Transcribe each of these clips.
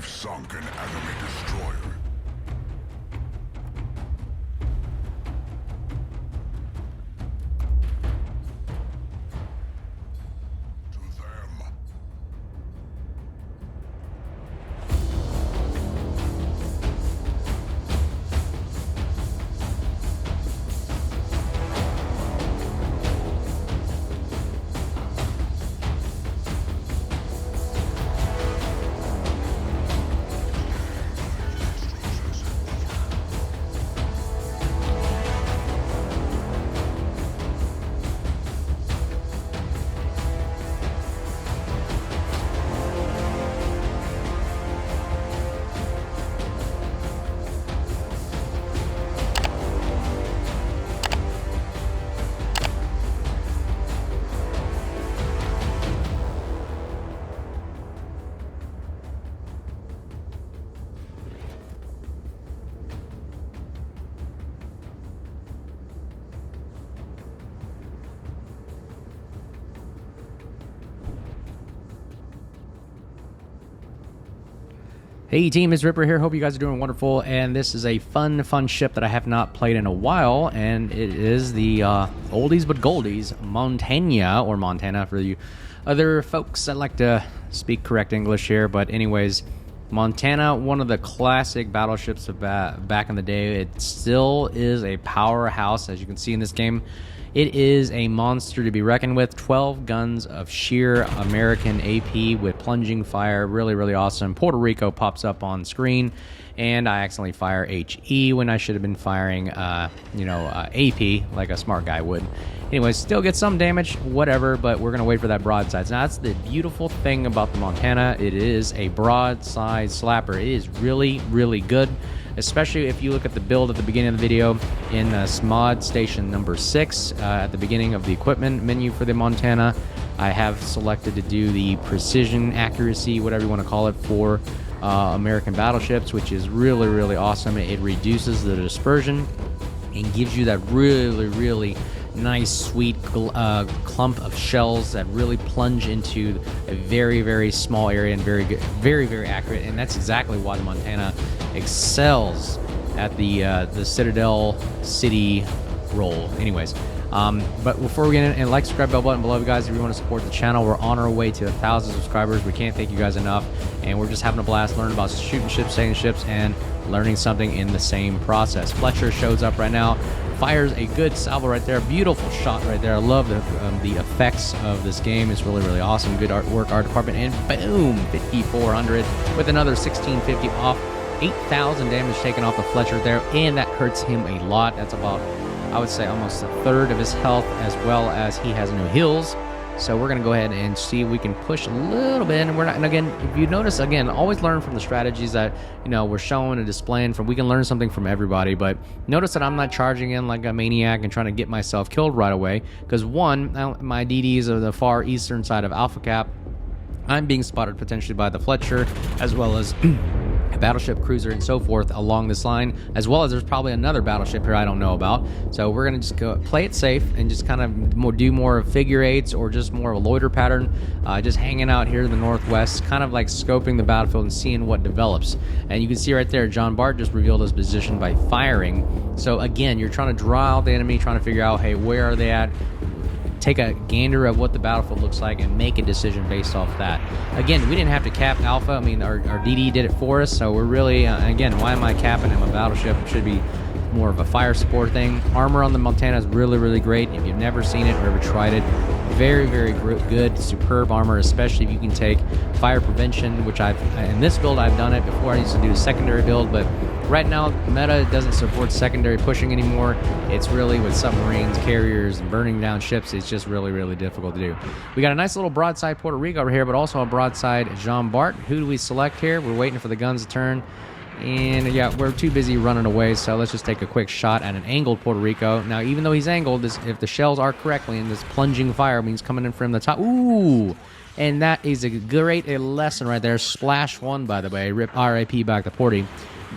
We've sunk an enemy destroyer. To them. Hey team, it's Ripper here. Hope you guys are doing wonderful. And this is a fun ship that I have not played in a while, and it is the oldies but goldies Montana, or Montana for you other folks that like to speak correct English here. But anyways, Montana, one of the classic battleships of back in the day. It still is a powerhouse, as you can see in this game. It is a monster to be reckoned with. 12 guns of sheer American AP with plunging fire. Really awesome. Puerto Rico pops up on screen, and I accidentally fire HE when I should have been firing, AP like a smart guy would. Anyways, still get some damage, whatever, but we're going to wait for that broadside. Now, that's the beautiful thing about the Montana. It is a broadside slapper. It is really good, especially if you look at the build at the beginning of the video in mod station number 6 at the beginning of the equipment menu for the Montana. I have selected to do the precision accuracy, whatever you want to call it, for American battleships, which is really awesome. It reduces the dispersion and gives you that really nice sweet clump of shells that really plunge into a very small area and very accurate. And that's exactly why the Montana excels at the Citadel City role. Anyways, but before we get in, and like, subscribe, bell button below, guys, if you want to support the channel. We're on our way to 1,000 subscribers. We can't thank you guys enough, and we're just having a blast learning about shooting ships, sailing ships, and learning something in the same process. Fletcher shows up right now, fires a good salvo right there. Beautiful shot right there. I love the effects of this game. It's really awesome. Good artwork, art department, and boom, 5,400 with another 1,650 off. 8,000 damage taken off the Fletcher there, and that hurts him a lot. That's about, I would say, almost a third of his health, as well as he has no heals. So we're going to go ahead and see if we can push a little bit. And we're not, and again, if you notice, again, always learn from the strategies that, we're showing and displaying from. We can learn something from everybody, but notice that I'm not charging in like a maniac and trying to get myself killed right away. Because one, my DDs are the far eastern side of Alpha Cap. I'm being spotted potentially by the Fletcher, as well as a battleship, cruiser, and so forth along this line, as well as there's probably another battleship here I don't know about. So we're going to just go play it safe and just kind of do more figure eights or just more of a loiter pattern, just hanging out here in the northwest, kind of like scoping the battlefield and seeing what develops. And you can see right there, John Bart just revealed his position by firing. So again, you're trying to draw out the enemy, trying to figure out, hey, where are they at? Take a gander of what the battlefield looks like and make a decision based off that. Again, we didn't have to cap Alpha. I mean, our DD did it for us, so we're really, again, why am I capping him? A battleship should be more of a fire support thing. Armor on the Montana is really great. If you've never seen it or ever tried it, very good, superb armor, especially if you can take fire prevention, which in this build I've done it before. I used to do a secondary build, but right now meta doesn't support secondary pushing anymore. It's really with submarines, carriers, and burning down ships. It's just really difficult to do. We got a nice little broadside Puerto Rico over here, but also a broadside Jean Bart. Who do we select here? We're waiting for the guns to turn. And yeah, we're too busy running away, so let's just take a quick shot at an angled Puerto Rico. Now, even though he's angled, if the shells are correctly, and this plunging fire means coming in from the top. Ooh! And that is a great lesson right there. Splash one, by the way. RIP back to Porty.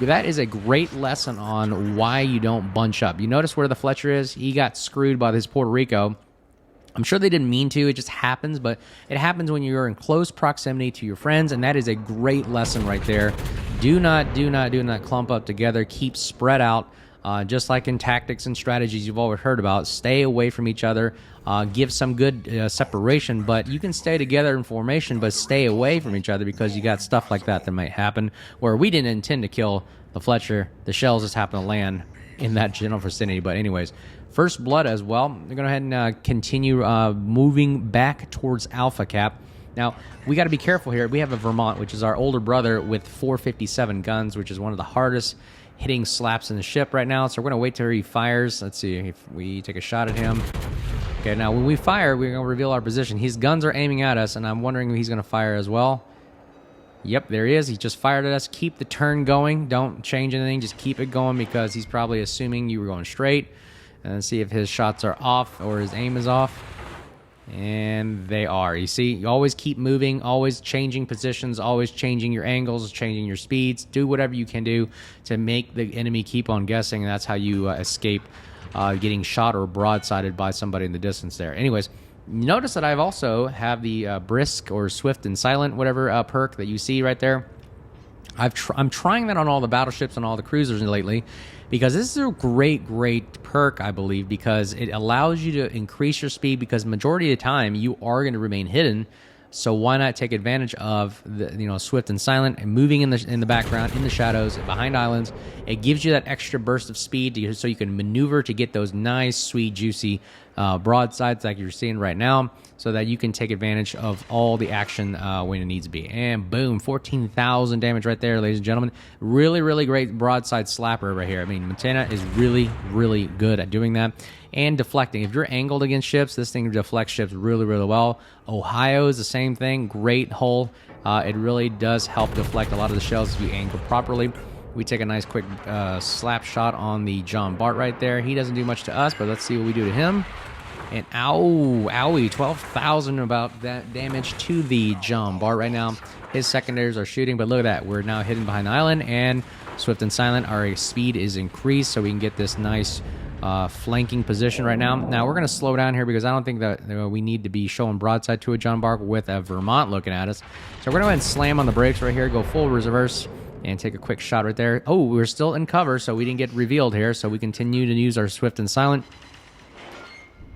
That is a great lesson on why you don't bunch up. You notice where the Fletcher is? He got screwed by this Puerto Rico. I'm sure they didn't mean to. It just happens, but it happens when you're in close proximity to your friends, and that is a great lesson right there. Do not clump up together. Keep spread out, just like in tactics and strategies you've always heard about. Stay away from each other. Give some good separation, but you can stay together in formation, but stay away from each other because you got stuff like that might happen where we didn't intend to kill the Fletcher. The shells just happen to land in that general vicinity. But anyways, first blood as well. We're going to go ahead and continue moving back towards Alpha Cap. Now, we got to be careful here. We have a Vermont, which is our older brother with 457 guns, which is one of the hardest hitting slaps in the ship right now. So we're going to wait till he fires. Let's see if we take a shot at him. Okay, now when we fire, we're going to reveal our position. His guns are aiming at us, and I'm wondering if he's going to fire as well. Yep, there he is. He just fired at us. Keep the turn going. Don't change anything. Just keep it going because he's probably assuming you were going straight. And see if his shots are off or his aim is off. And they are. You see, you always keep moving, always changing positions, always changing your angles, changing your speeds. Do whatever you can do to make the enemy keep on guessing. And that's how you escape getting shot or broadsided by somebody in the distance there. Anyways, notice that I've also have the brisk or swift and silent, whatever perk that you see right there. I'm trying that on all the battleships and all the cruisers lately because this is a great perk, I believe, because it allows you to increase your speed because majority of the time you are going to remain hidden. So why not take advantage of the swift and silent and moving in the background, in the shadows, behind islands. It gives you that extra burst of speed so you can maneuver to get those nice, sweet, juicy broadsides like you're seeing right now, so that you can take advantage of all the action when it needs to be. And boom, 14,000 damage right there, ladies and gentlemen. Really great broadside slapper right here. I mean, Montana is really good at doing that. And deflecting. If you're angled against ships, this thing deflects ships really well. Ohio is the same thing. Great hull. It really does help deflect a lot of the shells if you angle properly. We take a nice quick slap shot on the John Bart right there. He doesn't do much to us, but let's see what we do to him. And owie, 12,000 about that damage to the John Bart right now. His secondaries are shooting, but look at that. We're now hidden behind the island, and swift and silent, our speed is increased, so we can get this nice flanking position right now. Now, we're going to slow down here because I don't think that we need to be showing broadside to a John Bart with a Vermont looking at us. So we're going to go ahead and slam on the brakes right here, go full reverse, and take a quick shot right there. Oh, we're still in cover, so we didn't get revealed here, so we continue to use our swift and silent.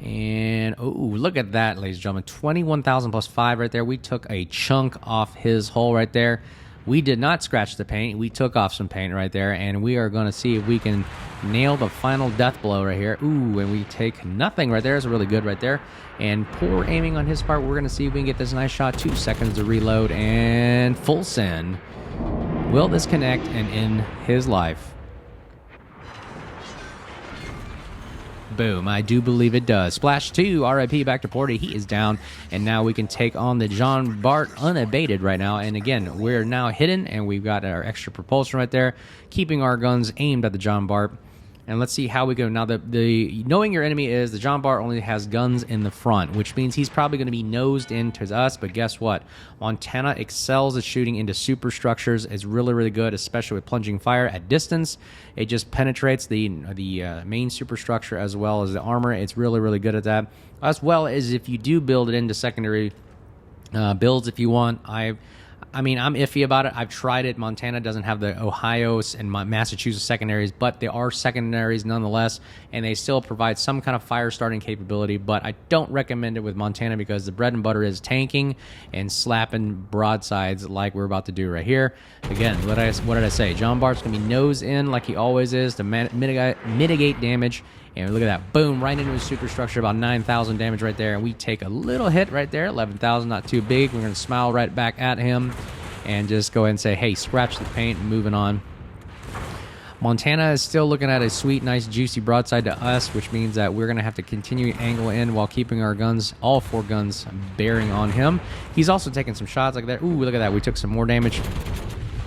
And, oh, look at that, ladies and gentlemen. 21,000 plus 5 right there. We took a chunk off his hull right there. We did not scratch the paint. We took off some paint right there, and we are going to see if we can nail the final death blow right here. Ooh, and we take nothing right there. It's really good right there. And poor aiming on his part. We're going to see if we can get this nice shot. 2 seconds to reload, and full send. Will this connect and end his life? Boom, I do believe it does. Splash 2, RIP back to Porty. He is down, and now we can take on the John Bart unabated right now. And again, we're now hidden, and we've got our extra propulsion right there, keeping our guns aimed at the John Bart. And let's see how we go. Now, the knowing your enemy is the John Bart only has guns in the front, which means he's probably going to be nosed into us. But guess what? Montana excels at shooting into superstructures. It's really good, especially with plunging fire at distance. It just penetrates the main superstructure as well as the armor. It's really good at that. As well as if you do build it into secondary builds if you want. I mean, I'm iffy about it. I've tried it. Montana doesn't have the Ohio and Massachusetts secondaries, but they are secondaries nonetheless, and they still provide some kind of fire starting capability, but I don't recommend it with Montana because the bread and butter is tanking and slapping broadsides like we're about to do right here. Again, what did I say? John Bart's going to be nose in like he always is to mitigate damage. And look at that. Boom, right into his superstructure, about 9,000 damage right there. And we take a little hit right there, 11,000, not too big. We're going to smile right back at him and just go ahead and say, hey, scratch the paint and moving on. Montana is still looking at a sweet, nice, juicy broadside to us, which means that we're going to have to continue angle in while keeping our guns, all 4 guns, bearing on him. He's also taking some shots like that. Ooh, look at that. We took some more damage.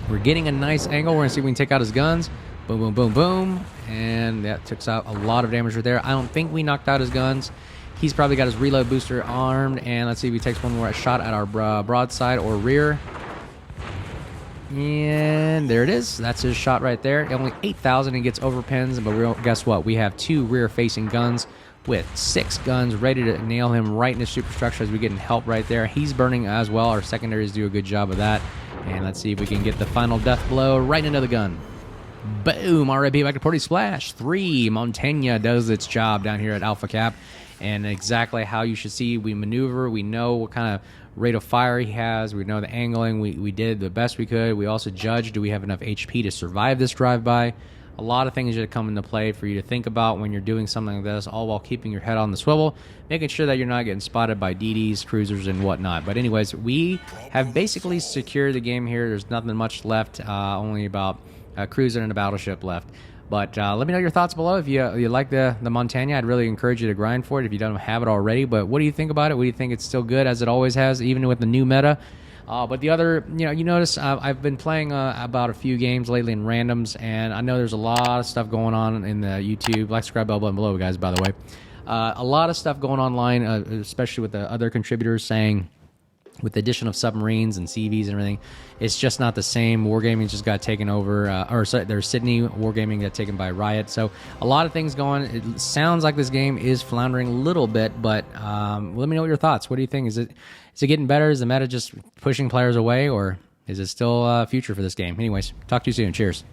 We're getting a nice angle. We're going to see if we can take out his guns. Boom. And that took out a lot of damage right there. I don't think we knocked out his guns. He's probably got his reload booster armed. And let's see if he takes one more shot at our broadside or rear. And there it is. That's his shot right there. Only 8,000. He gets overpins. But guess what? We have 2 rear-facing guns with 6 guns, ready to nail him right in his superstructure as we get help right there. He's burning as well. Our secondaries do a good job of that. And let's see if we can get the final death blow right into the gun. Boom! RIP back to Party Splash. 3. Montana does its job down here at Alpha Cap. And exactly how you should see we maneuver. We know what kind of rate of fire he has. We know the angling. We did the best we could. We also judged, do we have enough HP to survive this drive-by? A lot of things that come into play for you to think about when you're doing something like this, all while keeping your head on the swivel, making sure that you're not getting spotted by DDs, cruisers, and whatnot. But anyways, we have basically secured the game here. There's nothing much left, only about a cruiser and a battleship left. But let me know your thoughts below. If you like the Montana, I'd really encourage you to grind for it if you don't have it already. But what do you think about it? What do you think it's still good as it always has, even with the new meta? But the other, you notice I've been playing about a few games lately in randoms, and I know there's a lot of stuff going on in the YouTube. Like, subscribe, bell button below, guys, by the way. A lot of stuff going online, especially with the other contributors saying, with the addition of submarines and CVs and everything, it's just not the same. Wargaming just got taken over, there's Sydney Wargaming got taken by Riot. So a lot of things going. It sounds like this game is floundering a little bit, but let me know your thoughts. What do you think? Is it getting better? Is the meta just pushing players away, or is it still future for this game? Anyways, talk to you soon. Cheers.